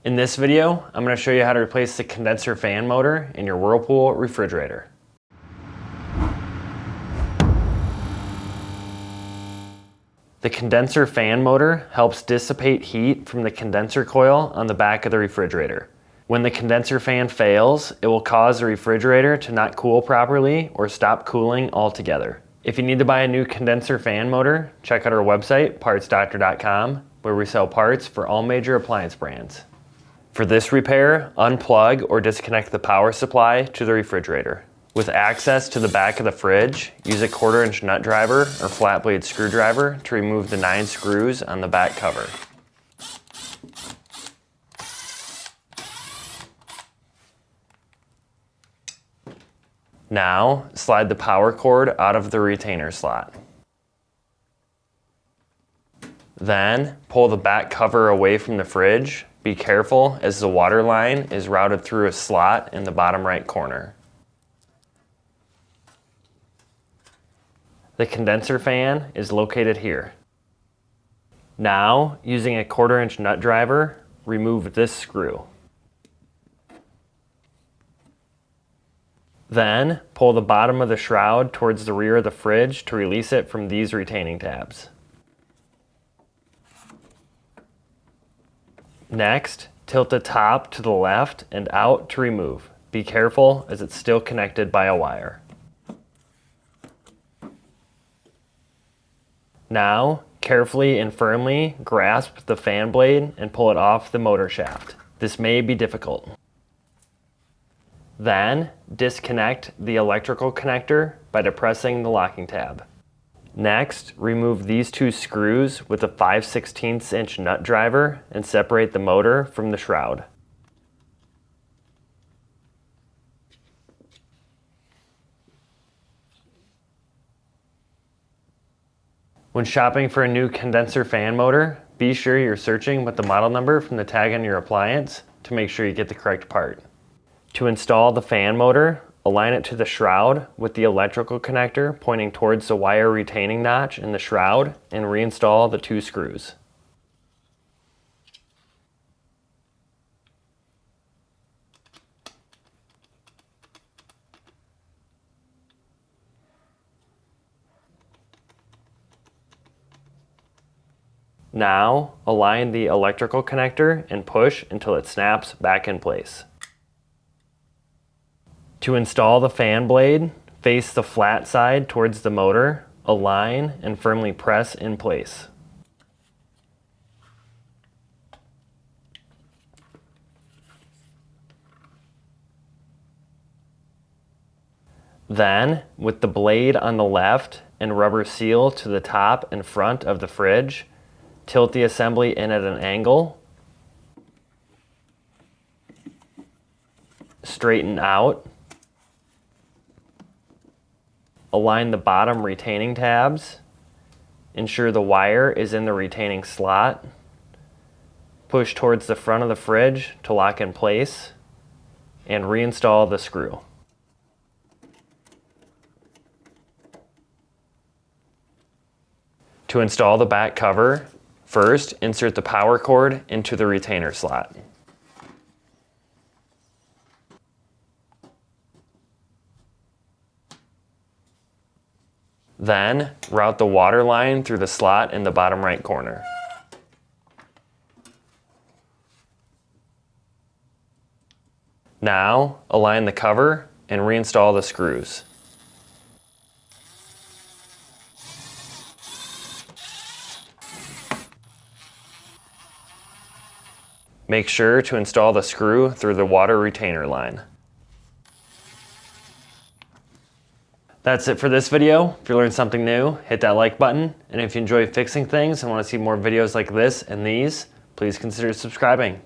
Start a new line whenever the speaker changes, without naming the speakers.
In this video, I'm going to show you how to replace the condenser fan motor in your Whirlpool refrigerator. The condenser fan motor helps dissipate heat from the condenser coil on the back of the refrigerator. When the condenser fan fails, it will cause the refrigerator to not cool properly or stop cooling altogether. If you need to buy a new condenser fan motor, check out our website, partsdoctor.com, where we sell parts for all major appliance brands. For this repair, unplug or disconnect the power supply to the refrigerator. With access to the back of the fridge, use a 1/4-inch nut driver or flat blade screwdriver to remove the 9 screws on the back cover. Now, slide the power cord out of the retainer slot. Then, pull the back cover away from the fridge. Be careful as the water line is routed through a slot in the bottom right corner. The condenser fan is located here. Now, using a 1/4-inch nut driver, remove this screw. Then, pull the bottom of the shroud towards the rear of the fridge to release it from these retaining tabs. Next, tilt the top to the left and out to remove. Be careful as it's still connected by a wire. Now, carefully and firmly grasp the fan blade and pull it off the motor shaft. This may be difficult. Then, disconnect the electrical connector by depressing the locking tab. Next, remove these 2 screws with a 5/16" nut driver and separate the motor from the shroud. When shopping for a new condenser fan motor, be sure you're searching with the model number from the tag on your appliance to make sure you get the correct part. To install the fan motor, align it to the shroud with the electrical connector pointing towards the wire retaining notch in the shroud and reinstall the 2 screws. Now, align the electrical connector and push until it snaps back in place. To install the fan blade, face the flat side towards the motor, align and firmly press in place. Then, with the blade on the left and rubber seal to the top and front of the fridge, tilt the assembly in at an angle, straighten out, align the bottom retaining tabs, ensure the wire is in the retaining slot, push towards the front of the fridge to lock in place, and reinstall the screw. To install the back cover, first insert the power cord into the retainer slot. Then, route the water line through the slot in the bottom right corner. Now, align the cover and reinstall the screws. Make sure to install the screw through the water retainer line. That's it for this video. If you learned something new, hit that like button. And if you enjoy fixing things and want to see more videos like this and these, please consider subscribing.